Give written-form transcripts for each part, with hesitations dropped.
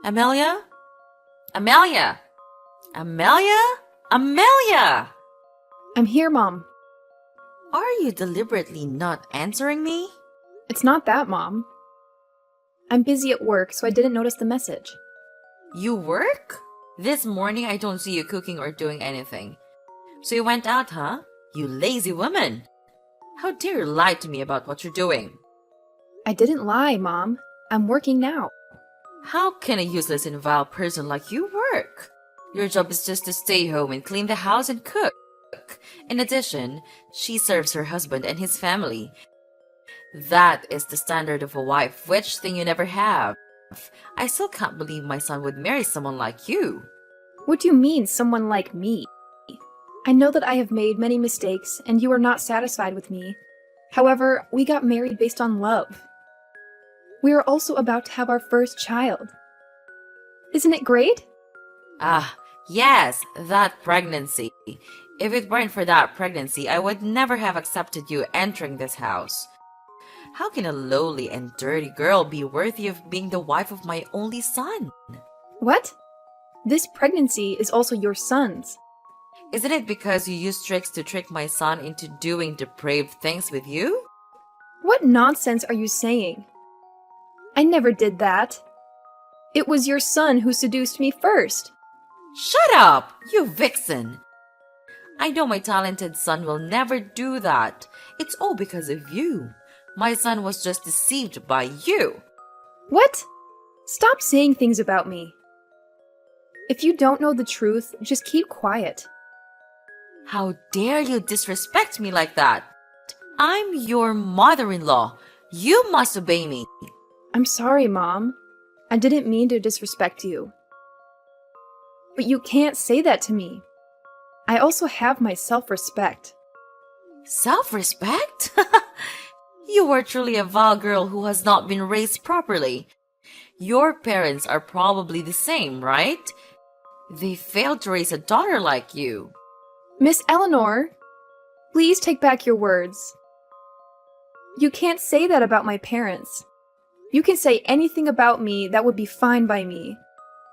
Amelia? Amelia! Amelia? Amelia! I'm here, Mom. Are you deliberately not answering me? It's not that, Mom. I'm busy at work, so I didn't notice the message. You work? This morning I don't see you cooking or doing anything. So you went out, huh? You lazy woman! How dare you lie to me about what you're doing? I didn't lie, Mom. I'm working now. How can a useless and vile person like you work? Your job is just to stay home and clean the house and cook. In addition, she serves her husband and his family. That is the standard of a wife, which thing you never have. I still can't believe my son would marry someone like you. What do you mean, someone like me? I know that I have made many mistakes, and you are not satisfied with me. However, we got married based on love. We are also about to have our first child. Isn't it great? Ah, yes, that pregnancy. If it weren't for that pregnancy, I would never have accepted you entering this house. How can a lowly and dirty girl be worthy of being the wife of my only son? What? This pregnancy is also your son's. Isn't it because you used tricks to trick my son into doing depraved things with you? What nonsense are you saying? I never did that. It was your son who seduced me first. Shut up, you vixen! I know my talented son will never do that. It's all because of you. My son was just deceived by you. What? Stop saying things about me. If you don't know the truth, just keep quiet. How dare you disrespect me like that? I'm your mother-in-law. You must obey me. I'm sorry, Mom. I didn't mean to disrespect you. But you can't say that to me. I also have my self-respect. Self-respect? You are truly a vile girl who has not been raised properly. Your parents are probably the same, right? They failed to raise a daughter like you. Miss Eleanor, please take back your words. You can't say that about my parents. You can say anything about me that would be fine by me.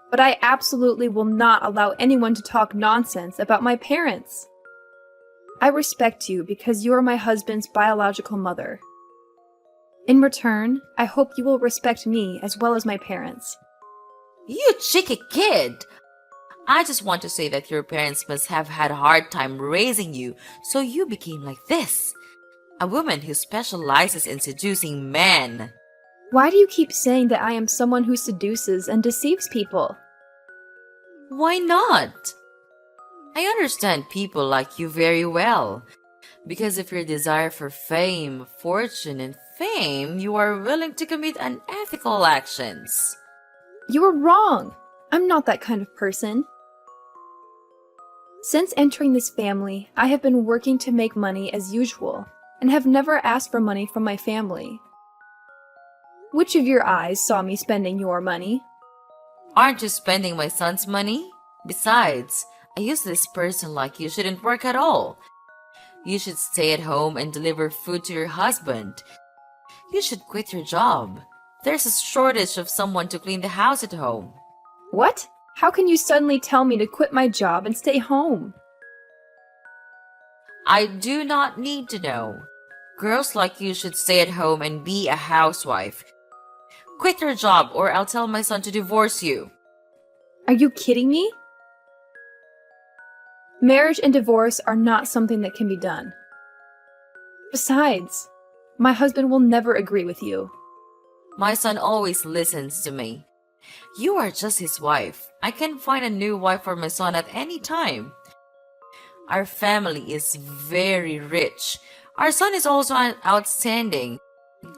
But I absolutely will not allow anyone to talk nonsense about my parents. I respect you because you are my husband's biological mother. In return, I hope you will respect me as well as my parents. You cheeky kid! I just want to say that your parents must have had a hard time raising you, so you became like this. A woman who specializes in seducing men. Why do you keep saying that I am someone who seduces and deceives people? Why not? I understand people like you very well. Because of your desire for fame, fortune, and fame, you are willing to commit unethical actions. You are wrong. I'm not that kind of person. Since entering this family, I have been working to make money as usual, and have never asked for money from my family. Which of your eyes saw me spending your money? Aren't you spending my son's money? Besides, a useless person like you shouldn't work at all. You should stay at home and deliver food to your husband. You should quit your job. There's a shortage of someone to clean the house at home. What? How can you suddenly tell me to quit my job and stay home? I do not need to know. Girls like you should stay at home and be a housewife. Quit your job or I'll tell my son to divorce you. Are you kidding me? Marriage and divorce are not something that can be done. Besides, my husband will never agree with you. My son always listens to me. You are just his wife. I can find a new wife for my son at any time. Our family is very rich. Our son is also outstanding.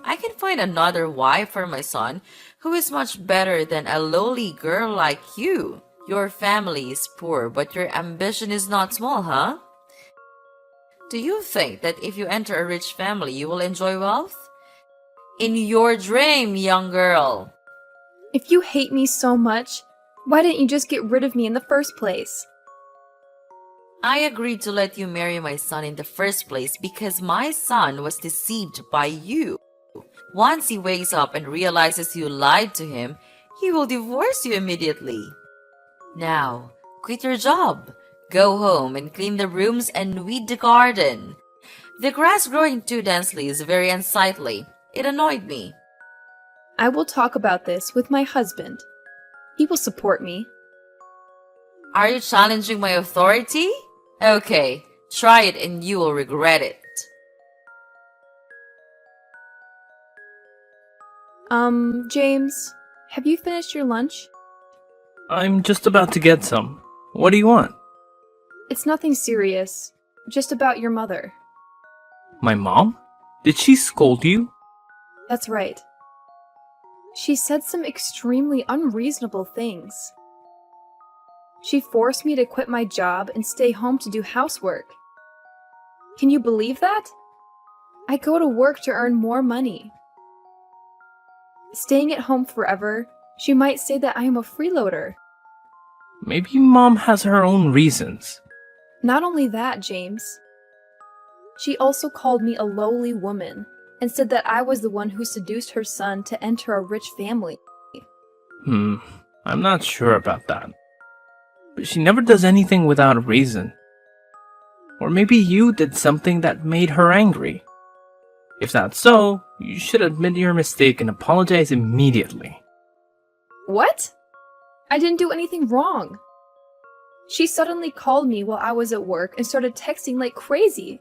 I can find another wife for my son who is much better than a lowly girl like you. Your family is poor, but your ambition is not small, huh? Do you think that if you enter a rich family, you will enjoy wealth? In your dream, young girl. If you hate me so much, why didn't you just get rid of me in the first place? I agreed to let you marry my son in the first place because my son was deceived by you. Once he wakes up and realizes you lied to him, he will divorce you immediately. Now, quit your job. Go home and clean the rooms and weed the garden. The grass growing too densely is very unsightly. It annoyed me. I will talk about this with my husband. He will support me. Are you challenging my authority? Okay, try it and you will regret it. James, have you finished your lunch? I'm just about to get some. What do you want? It's nothing serious, just about your mother. My mom? Did she scold you? That's right. She said some extremely unreasonable things. She forced me to quit my job and stay home to do housework. Can you believe that? I go to work to earn more money. Staying at home forever, she might say that I am a freeloader. Maybe mom has her own reasons. Not only that, James. She also called me a lowly woman and said that I was the one who seduced her son to enter a rich family. I'm not sure about that. But she never does anything without a reason. Or maybe you did something that made her angry. If that's so, you should admit your mistake and apologize immediately. What? I didn't do anything wrong. She suddenly called me while I was at work and started texting like crazy.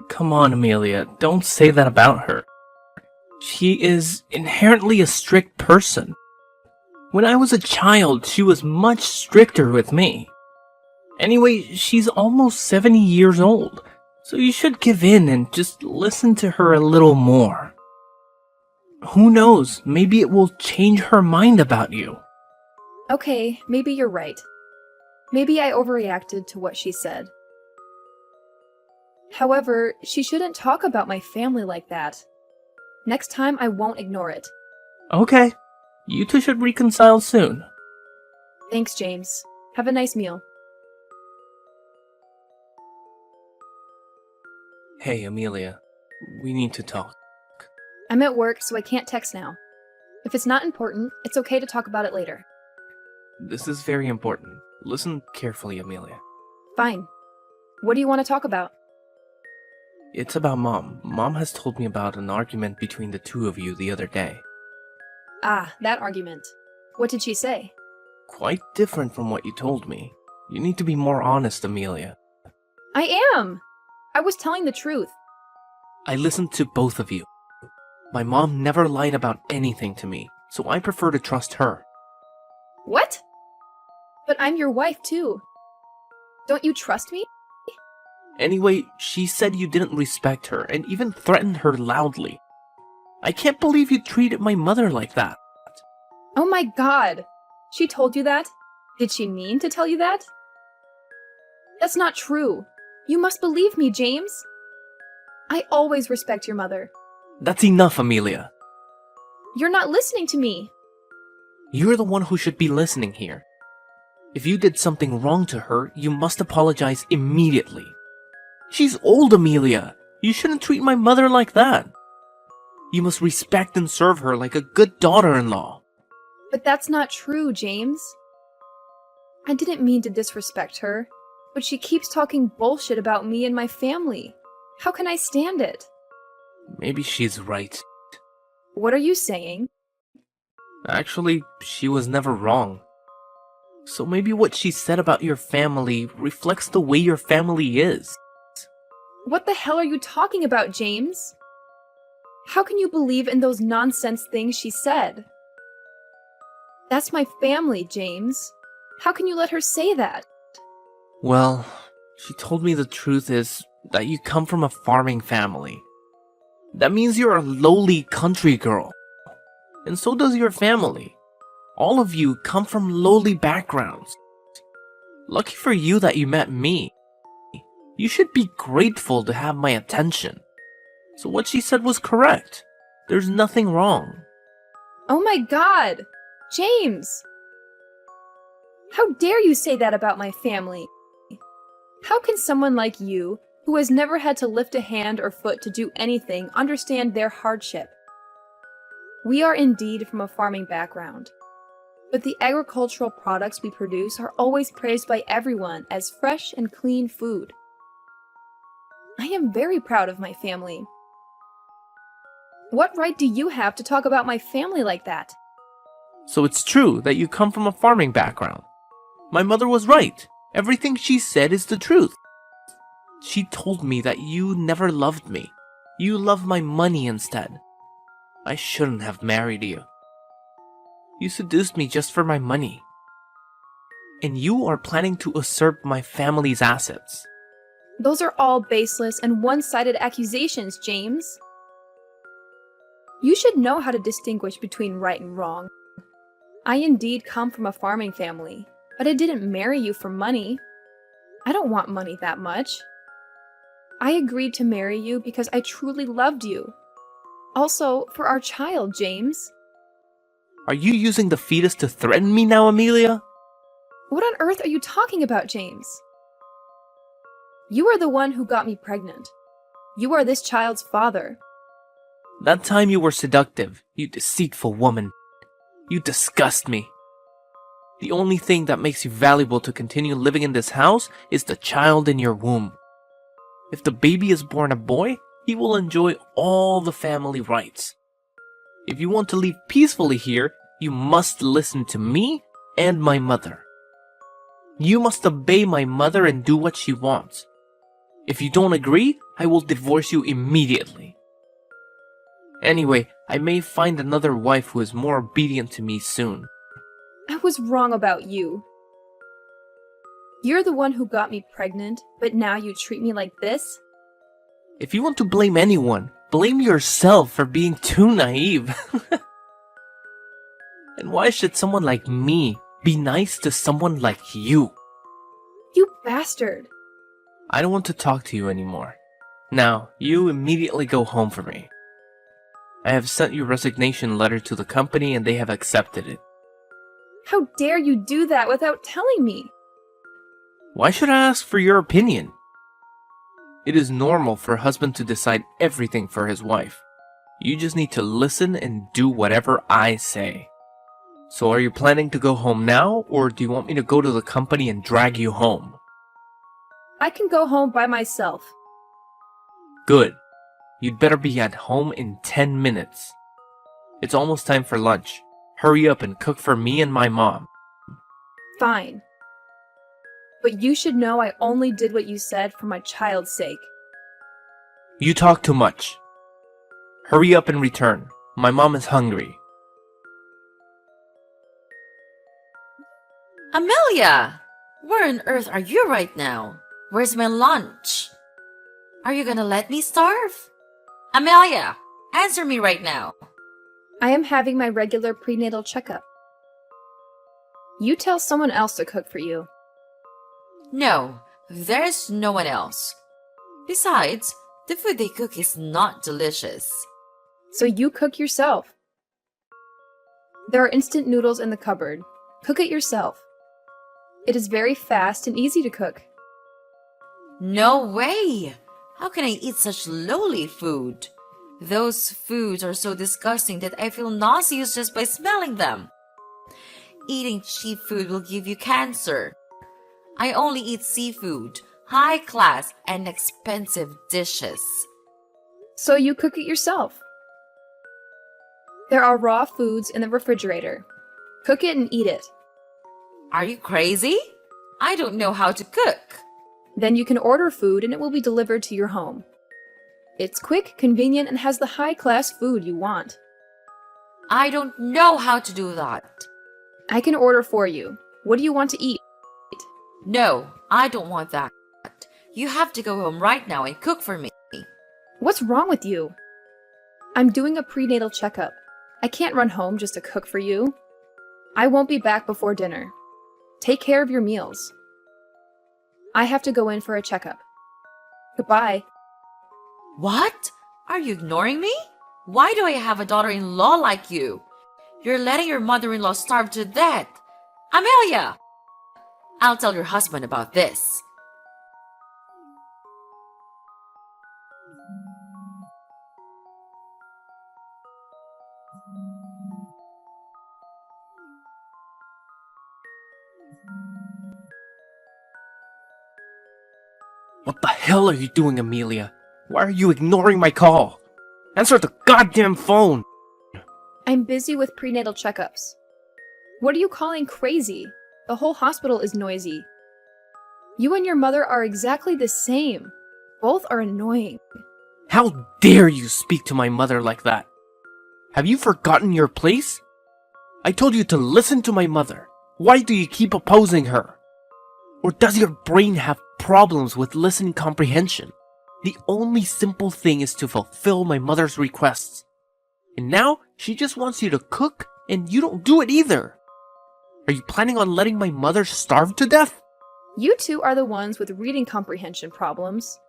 Come on, Amelia, don't say that about her. She is inherently a strict person. When I was a child, she was much stricter with me. Anyway, she's almost 70 years old, so you should give in and just listen to her a little more. Who knows, maybe it will change her mind about you. Okay, maybe you're right. Maybe I overreacted to what she said. However, she shouldn't talk about my family like that. Next time, I won't ignore it. Okay, you two should reconcile soon. Thanks, James. Have a nice meal. Hey, Amelia, we need to talk. I'm at work, so I can't text now. If it's not important, it's okay to talk about it later. This is very important. Listen carefully, Amelia. Fine. What do you want to talk about? It's about Mom. Mom has told me about an argument between the two of you the other day. Ah, that argument. What did she say? Quite different from what you told me. You need to be more honest, Amelia. I am! I was telling the truth. I listened to both of you. My mom never lied about anything to me, so I prefer to trust her. What? But I'm your wife, too. Don't you trust me? Anyway, she said you didn't respect her and even threatened her loudly. I can't believe you treated my mother like that. Oh my god! She told you that? Did she mean to tell you that? That's not true. You must believe me, James. I always respect your mother. That's enough, Amelia. You're not listening to me. You're the one who should be listening here. If you did something wrong to her, you must apologize immediately. She's old, Amelia. You shouldn't treat my mother like that. You must respect and serve her like a good daughter-in-law. But that's not true, James. I didn't mean to disrespect her, but she keeps talking bullshit about me and my family. How can I stand it? Maybe she's right. What are you saying? Actually, she was never wrong. So maybe what she said about your family reflects the way your family is. What the hell are you talking about, James? How can you believe in those nonsense things she said? That's my family, James. How can you let her say that? Well, she told me the truth is that you come from a farming family. That means you're a lowly country girl. And so does your family. All of you come from lowly backgrounds. Lucky for you that you met me. You should be grateful to have my attention. So what she said was correct. There's nothing wrong. Oh my god! James! How dare you say that about my family? How can someone like you, who has never had to lift a hand or foot to do anything, understand their hardship? We are indeed from a farming background, but the agricultural products we produce are always praised by everyone as fresh and clean food. I am very proud of my family. What right do you have to talk about my family like that? So it's true that you come from a farming background. My mother was right. Everything she said is the truth. She told me that you never loved me. You loved my money instead. I shouldn't have married you. You seduced me just for my money. And you are planning to usurp my family's assets. Those are all baseless and one-sided accusations, James. You should know how to distinguish between right and wrong. I indeed come from a farming family, but I didn't marry you for money. I don't want money that much. I agreed to marry you because I truly loved you. Also, for our child, James. Are you using the fetus to threaten me now, Amelia? What on earth are you talking about, James? You are the one who got me pregnant. You are this child's father. That time you were seductive, you deceitful woman. You disgust me. The only thing that makes you valuable to continue living in this house is the child in your womb. If the baby is born a boy, he will enjoy all the family rights. If you want to live peacefully here, you must listen to me and my mother. You must obey my mother and do what she wants. If you don't agree, I will divorce you immediately. Anyway, I may find another wife who is more obedient to me soon. I was wrong about you. You're the one who got me pregnant, but now you treat me like this? If you want to blame anyone, blame yourself for being too naive. And why should someone like me be nice to someone like you? You bastard! I don't want to talk to you anymore. Now, you immediately go home for me. I have sent your resignation letter to the company and they have accepted it. How dare you do that without telling me? Why should I ask for your opinion? It is normal for a husband to decide everything for his wife. You just need to listen and do whatever I say. So are you planning to go home now, or do you want me to go to the company and drag you home? I can go home by myself. Good. You'd better be at home in 10 minutes. It's almost time for lunch. Hurry up and cook for me and my mom. Fine. But you should know I only did what you said for my child's sake. You talk too much. Hurry up and return. My mom is hungry. Amelia! Where on earth are you right now? Where's my lunch? Are you gonna let me starve? Amelia! Answer me right now. I am having my regular prenatal checkup. You tell someone else to cook for you. No, there's no one else. Besides, the food they cook is not delicious. So you cook yourself. There are instant noodles in the cupboard. Cook it yourself. It is very fast and easy to cook. No way! How can I eat such lowly food? Those foods are so disgusting that I feel nauseous just by smelling them. Eating cheap food will give you cancer. I only eat seafood, high class, and expensive dishes. So you cook it yourself. There are raw foods in the refrigerator. Cook it and eat it. Are you crazy? I don't know how to cook. Then you can order food and it will be delivered to your home. It's quick, convenient, and has the high-class food you want. I don't know how to do that. I can order for you. What do you want to eat? No, I don't want that. You have to go home right now and cook for me. What's wrong with you? I'm doing a prenatal checkup. I can't run home just to cook for you. I won't be back before dinner. Take care of your meals. I have to go in for a checkup. Goodbye. What? Are you ignoring me? Why do I have a daughter-in-law like you? You're letting your mother-in-law starve to death. Amelia! I'll tell your husband about this. What the hell are you doing, Amelia? Why are you ignoring my call? Answer the goddamn phone! I'm busy with prenatal checkups. What are you calling crazy? The whole hospital is noisy. You and your mother are exactly the same. Both are annoying. How dare you speak to my mother like that? Have you forgotten your place? I told you to listen to my mother. Why do you keep opposing her? Or does your brain have problems with listening comprehension? The only simple thing is to fulfill my mother's requests. And now she just wants you to cook and you don't do it either. Are you planning on letting my mother starve to death? You two are the ones with reading comprehension problems.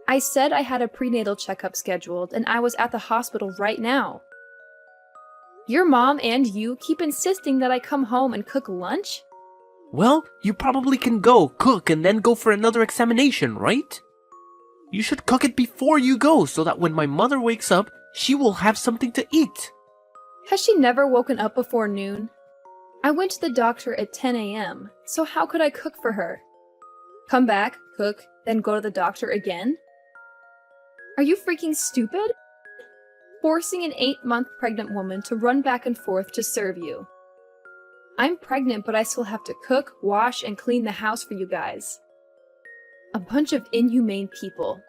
I said I had a prenatal checkup scheduled and I was at the hospital right now. Your mom and you keep insisting that I come home and cook lunch? Well, you probably can go cook and then go for another examination, right? You should cook it before you go so that when my mother wakes up, she will have something to eat. Has she never woken up before noon? I went to the doctor at 10 a.m., so how could I cook for her? Come back, cook, then go to the doctor again? Are you freaking stupid? Forcing an 8-month pregnant woman to run back and forth to serve you. I'm pregnant, but I still have to cook, wash, and clean the house for you guys. A bunch of inhumane people.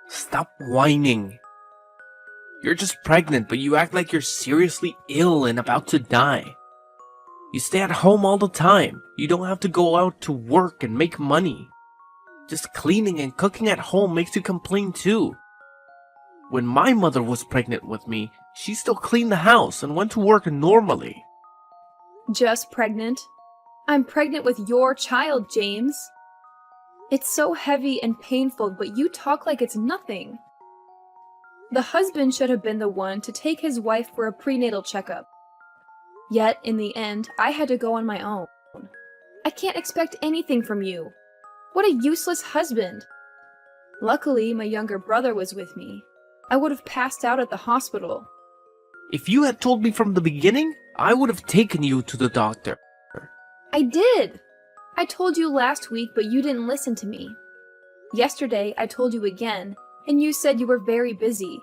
Stop whining. You're just pregnant, but you act like you're seriously ill and about to die. You stay at home all the time. You don't have to go out to work and make money. Just cleaning and cooking at home makes you complain too. When my mother was pregnant with me, she still cleaned the house and went to work normally. Just pregnant? I'm pregnant with your child, James. It's so heavy and painful, but you talk like it's nothing. The husband should have been the one to take his wife for a prenatal checkup. Yet, in the end, I had to go on my own. I can't expect anything from you. What a useless husband. Luckily, my younger brother was with me. I would have passed out at the hospital. If you had told me from the beginning, I would have taken you to the doctor. I did! I told you last week, but you didn't listen to me. Yesterday, I told you again, and you said you were very busy.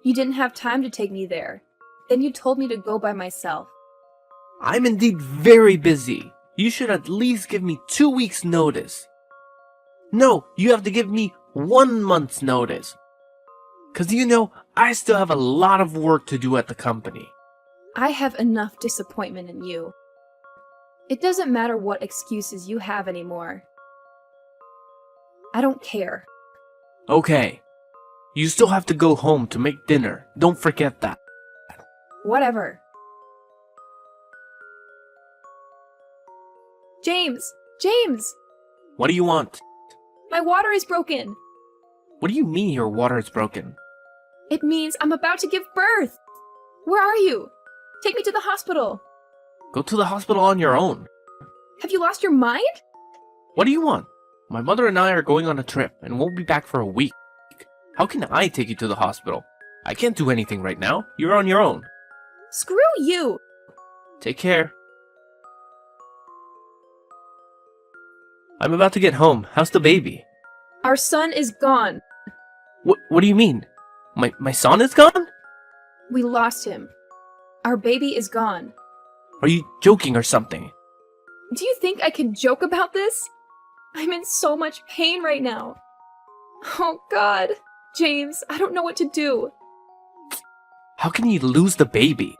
You didn't have time to take me there. Then you told me to go by myself. I'm indeed very busy. You should at least give me 2 weeks' notice. No, you have to give me 1 month's notice. 'Cause you know, I still have a lot of work to do at the company. I have enough disappointment in you. It doesn't matter what excuses you have anymore. I don't care. Okay. You still have to go home to make dinner. Don't forget that. Whatever. James! James! What do you want? My water is broken! What do you mean your water is broken? It means I'm about to give birth! Where are you? Take me to the hospital! Go to the hospital on your own. Have you lost your mind? What do you want? My mother and I are going on a trip and won't be back for a week. How can I take you to the hospital? I can't do anything right now. You're on your own. Screw you! Take care. I'm about to get home. How's the baby? Our son is gone. What do you mean? My son is gone? We lost him. Our baby is gone. Are you joking or something? Do you think I can joke about this? I'm in so much pain right now. Oh God. James, I don't know what to do. How can you lose the baby?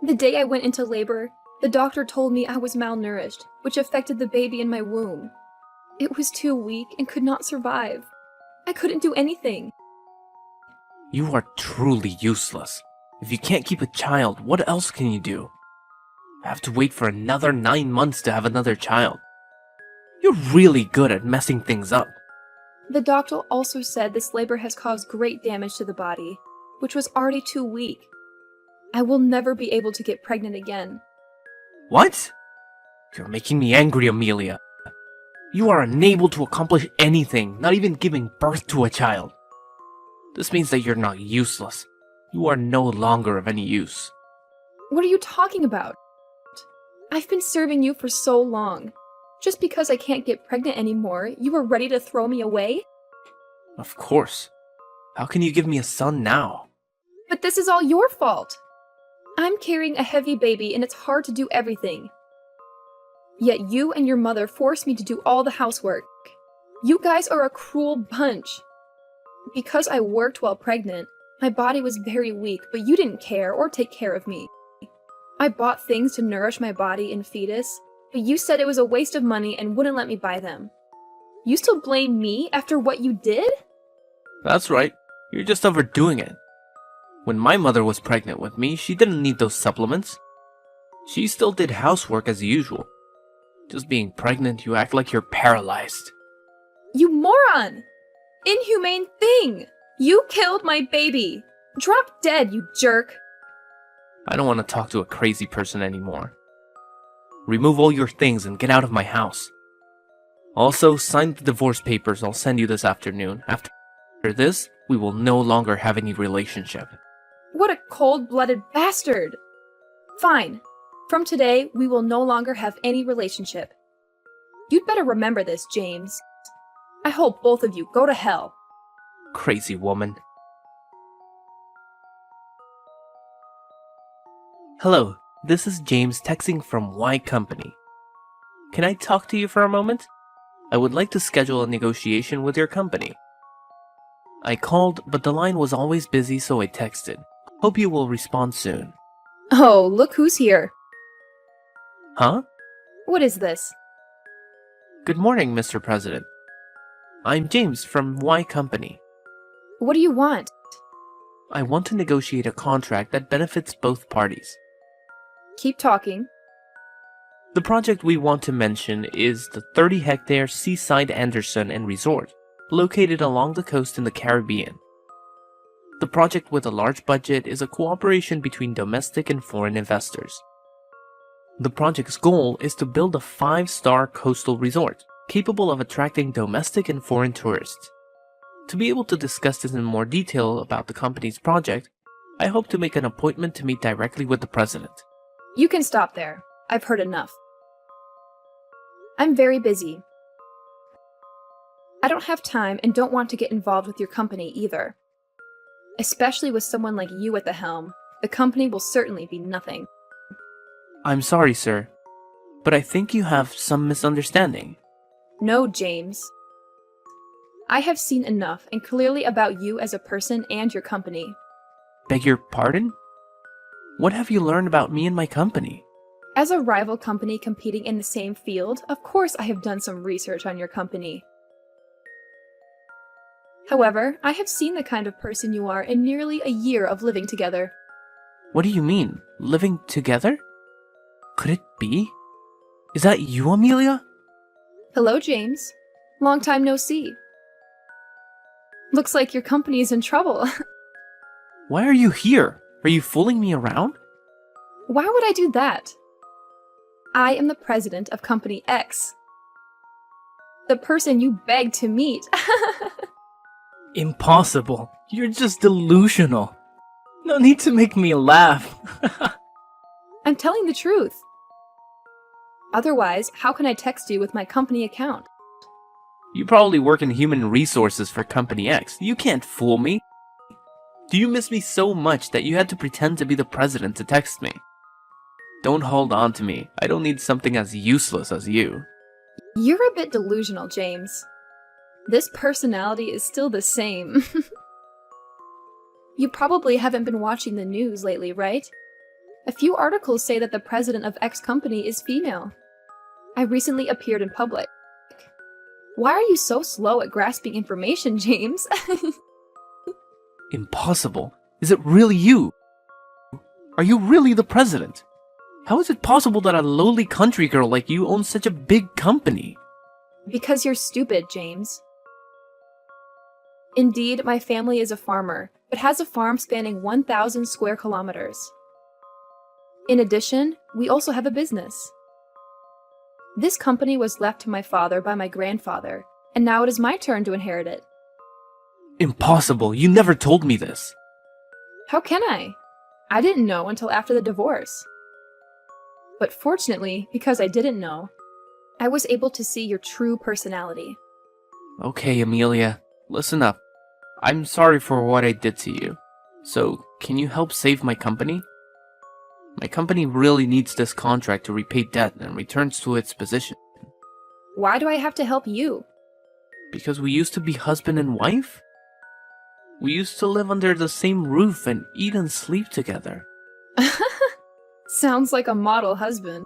The day I went into labor, the doctor told me I was malnourished, which affected the baby in my womb. It was too weak and could not survive. I couldn't do anything. You are truly useless. If you can't keep a child, what else can you do? I have to wait for another 9 months to have another child. You're really good at messing things up. The doctor also said this labor has caused great damage to the body, which was already too weak. I will never be able to get pregnant again. What? You're making me angry, Amelia. You are unable to accomplish anything, not even giving birth to a child. This means that you're not useless. You are no longer of any use. What are you talking about? I've been serving you for so long. Just because I can't get pregnant anymore, you are ready to throw me away? Of course. How can you give me a son now? But this is all your fault. I'm carrying a heavy baby and it's hard to do everything. Yet you and your mother forced me to do all the housework. You guys are a cruel bunch. Because I worked while pregnant, my body was very weak, but you didn't care or take care of me. I bought things to nourish my body and fetus, but you said it was a waste of money and wouldn't let me buy them. You still blame me after what you did? That's right. You're just overdoing it. When my mother was pregnant with me, she didn't need those supplements. She still did housework as usual. Just being pregnant, you act like you're paralyzed. You moron! Inhumane thing! You killed my baby! Drop dead, you jerk! I don't want to talk to a crazy person anymore. Remove all your things and get out of my house. Also, sign the divorce papers I'll send you this afternoon. After this, we will no longer have any relationship. What a cold-blooded bastard! Fine. From today, we will no longer have any relationship. You'd better remember this, James. I hope both of you go to hell. Crazy woman. Hello, this is James texting from Y Company. Can I talk to you for a moment? I would like to schedule a negotiation with your company. I called, but the line was always busy, so I texted. Hope you will respond soon. Oh, look who's here. Huh? What is this? Good morning, Mr. President. I'm James from Y Company. What do you want? I want to negotiate a contract that benefits both parties. Keep talking. The project we want to mention is the 30-hectare Seaside Anderson and Resort, located along the coast in the Caribbean. The project with a large budget is a cooperation between domestic and foreign investors. The project's goal is to build a 5-star coastal resort, capable of attracting domestic and foreign tourists. To be able to discuss this in more detail about the company's project, I hope to make an appointment to meet directly with the president. You can stop there. I've heard enough. I'm very busy. I don't have time and don't want to get involved with your company either. Especially with someone like you at the helm, the company will certainly be nothing. I'm sorry, sir, but I think you have some misunderstanding. No, James. I have seen enough and clearly about you as a person and your company. Beg your pardon? What have you learned about me and my company? As a rival company competing in the same field, of course I have done some research on your company. However, I have seen the kind of person you are in nearly a year of living together. What do you mean? Living together? Could it be? Is that you, Amelia? Hello, James. Long time no see. Looks like your company is in trouble. Why are you here? Are you fooling me around? Why would I do that? I am the president of Company X. The person you begged to meet. Impossible. You're just delusional. No need to make me laugh. I'm telling the truth. Otherwise, how can I text you with my company account? You probably work in human resources for Company X. You can't fool me. Do you miss me so much that you had to pretend to be the president to text me? Don't hold on to me. I don't need something as useless as you. You're a bit delusional, James. This personality is still the same. You probably haven't been watching the news lately, right? A few articles say that the president of X company is female. I recently appeared in public. Why are you so slow at grasping information, James? Impossible. Is it really you? Are you really the president? How is it possible that a lowly country girl like you owns such a big company? Because you're stupid, James. Indeed, my family is a farmer, but has a farm spanning 1,000 square kilometers. In addition, we also have a business. This company was left to my father by my grandfather, and now it is my turn to inherit it. Impossible. You never told me this. How can I? I didn't know until after the divorce. But fortunately, because I didn't know, I was able to see your true personality. Okay, Amelia, listen up. I'm sorry for what I did to you. So, can you help save my company? My company really needs this contract to repay debt and return to its position. Why do I have to help you? Because we used to be husband and wife? We used to live under the same roof and eat and sleep together. Sounds like a model husband.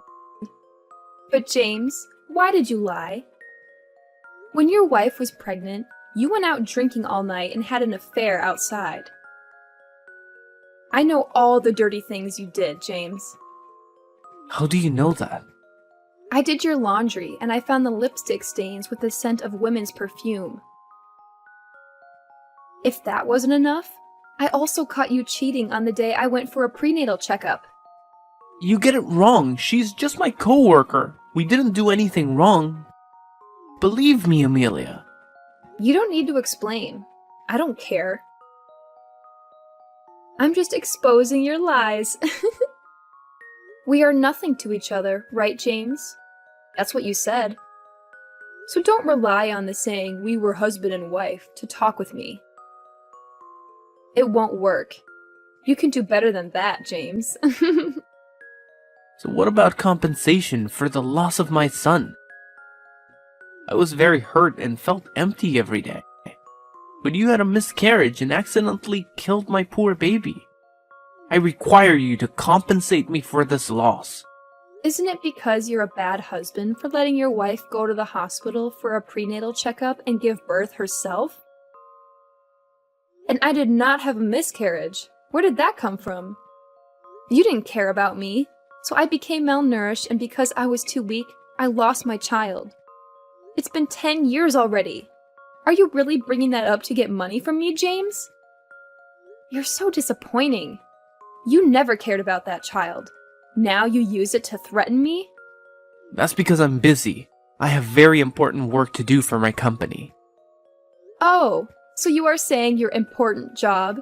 But James, why did you lie? When your wife was pregnant, you went out drinking all night and had an affair outside. I know all the dirty things you did, James. How do you know that? I did your laundry and I found the lipstick stains with the scent of women's perfume. If that wasn't enough, I also caught you cheating on the day I went for a prenatal checkup. You get it wrong. She's just my coworker. We didn't do anything wrong. Believe me, Amelia. You don't need to explain. I don't care. I'm just exposing your lies. We are nothing to each other, right, James? That's what you said. So don't rely on the saying we were husband and wife to talk with me. It won't work. You can do better than that, James. So what about compensation for the loss of my son? I was very hurt and felt empty every day. But you had a miscarriage and accidentally killed my poor baby. I require you to compensate me for this loss. Isn't it because you're a bad husband for letting your wife go to the hospital for a prenatal checkup and give birth herself? And I did not have a miscarriage. Where did that come from? You didn't care about me, so I became malnourished, and because I was too weak, I lost my child. It's been 10 years already. Are you really bringing that up to get money from me, James? You're so disappointing. You never cared about that child. Now you use it to threaten me? That's because I'm busy. I have very important work to do for my company. Oh, so you are saying your important job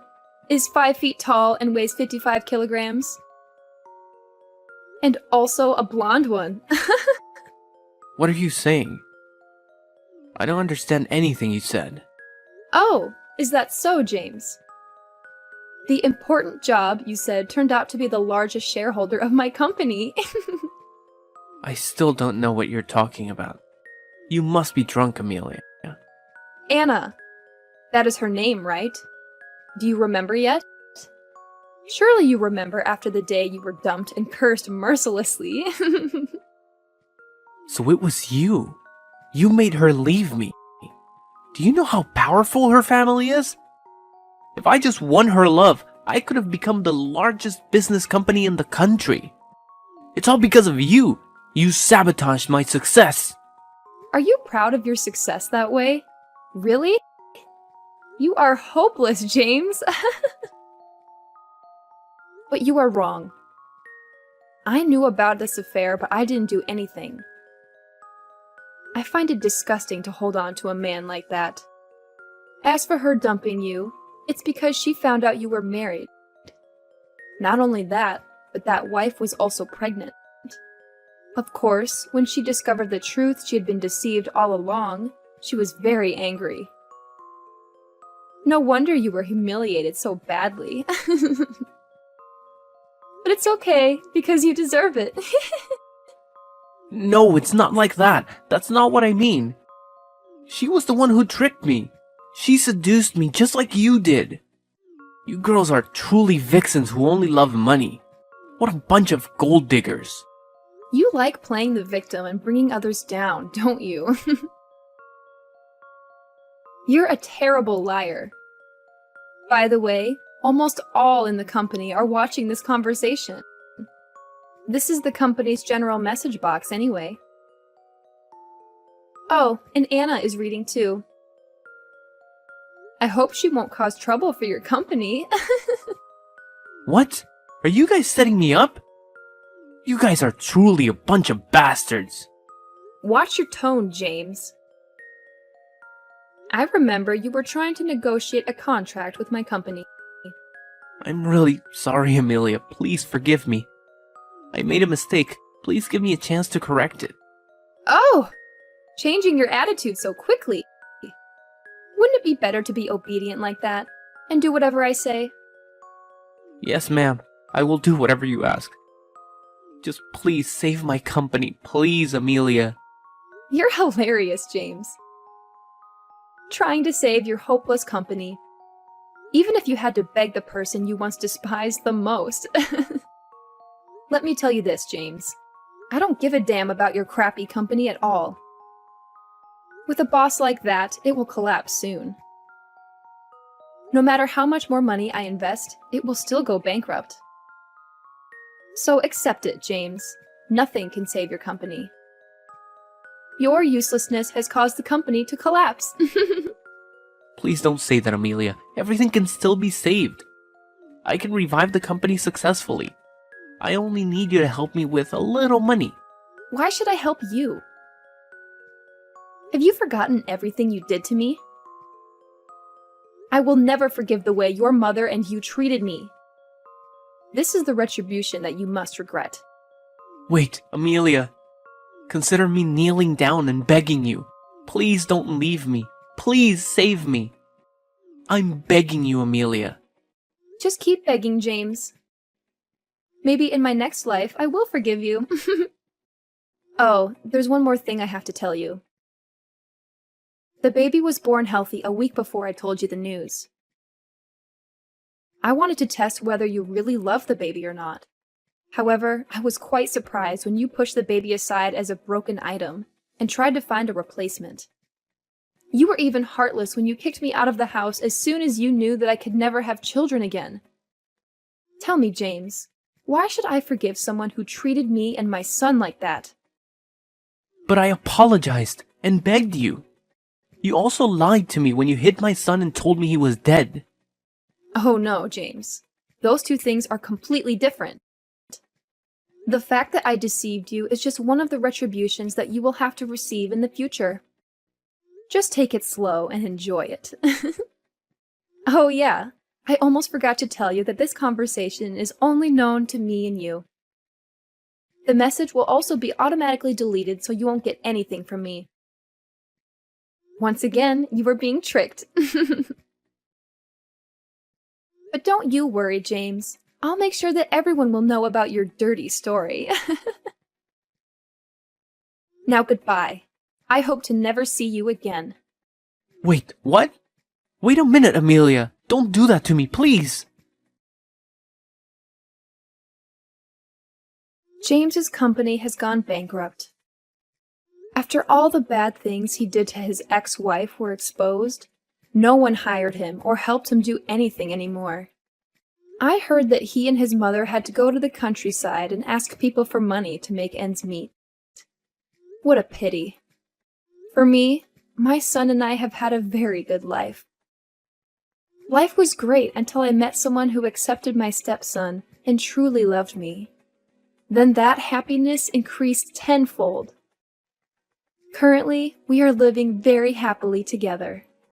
is 5 feet tall and weighs 55 kilograms? And also a blonde one. What are you saying? I don't understand anything you said. Oh, is that so, James? The important job, you said, turned out to be the largest shareholder of my company. I still don't know what you're talking about. You must be drunk, Amelia. Anna. That is her name, right? Do you remember yet? Surely you remember after the day you were dumped and cursed mercilessly. So it was you. You made her leave me. Do you know how powerful her family is? If I just won her love, I could have become the largest business company in the country. It's all because of you. You sabotaged my success. Are you proud of your success that way? Really? You are hopeless, James. But you are wrong. I knew about this affair, but I didn't do anything. I find it disgusting to hold on to a man like that. As for her dumping you, it's because she found out you were married. Not only that, but that wife was also pregnant. Of course, when she discovered the truth she had been deceived all along, she was very angry. No wonder you were humiliated so badly. But it's okay, because you deserve it. No, it's not like that. That's not what I mean. She was the one who tricked me. She seduced me just like you did. You girls are truly vixens who only love money. What a bunch of gold diggers. You like playing the victim and bringing others down, don't you? You're a terrible liar. By the way, almost all in the company are watching this conversation. This is the company's general message box anyway. Oh, and Anna is reading too. I hope she won't cause trouble for your company. What? Are you guys setting me up? You guys are truly a bunch of bastards. Watch your tone, James. I remember you were trying to negotiate a contract with my company. I'm really sorry, Amelia. Please forgive me. I made a mistake. Please give me a chance to correct it. Oh! Changing your attitude so quickly. Wouldn't it be better to be obedient like that and do whatever I say? Yes, ma'am. I will do whatever you ask. Just please save my company. Please, Amelia. You're hilarious, James. Trying to save your hopeless company, even if you had to beg the person you once despised the most. Let me tell you this, James. I don't give a damn about your crappy company at all. With a boss like that, it will collapse soon. No matter how much more money I invest, it will still go bankrupt. So accept it, James. Nothing can save your company. Your uselessness has caused the company to collapse. Please don't say that, Amelia. Everything can still be saved. I can revive the company successfully. I only need you to help me with a little money. Why should I help you? Have you forgotten everything you did to me? I will never forgive the way your mother and you treated me. This is the retribution that you must regret. Wait, Amelia. Consider me kneeling down and begging you. Please don't leave me. Please save me. I'm begging you, Amelia. Just keep begging, James. Maybe in my next life, I will forgive you. Oh, there's one more thing I have to tell you. The baby was born healthy a week before I told you the news. I wanted to test whether you really love the baby or not. However, I was quite surprised when you pushed the baby aside as a broken item and tried to find a replacement. You were even heartless when you kicked me out of the house as soon as you knew that I could never have children again. Tell me, James, why should I forgive someone who treated me and my son like that? But I apologized and begged you. You also lied to me when you hid my son and told me he was dead. Oh no, James. Those two things are completely different. The fact that I deceived you is just one of the retributions that you will have to receive in the future. Just take it slow and enjoy it. Oh yeah, I almost forgot to tell you that this conversation is only known to me and you. The message will also be automatically deleted so you won't get anything from me. Once again, you were being tricked. But don't you worry, James. I'll make sure that everyone will know about your dirty story. Now goodbye. I hope to never see you again. Wait, what? Wait a minute, Amelia. Don't do that to me, please. James's company has gone bankrupt. After all the bad things he did to his ex-wife were exposed, no one hired him or helped him do anything anymore. I heard that he and his mother had to go to the countryside and ask people for money to make ends meet. What a pity. For me, my son and I have had a very good life. Life was great until I met someone who accepted my stepson and truly loved me. Then that happiness increased tenfold. Currently, we are living very happily together.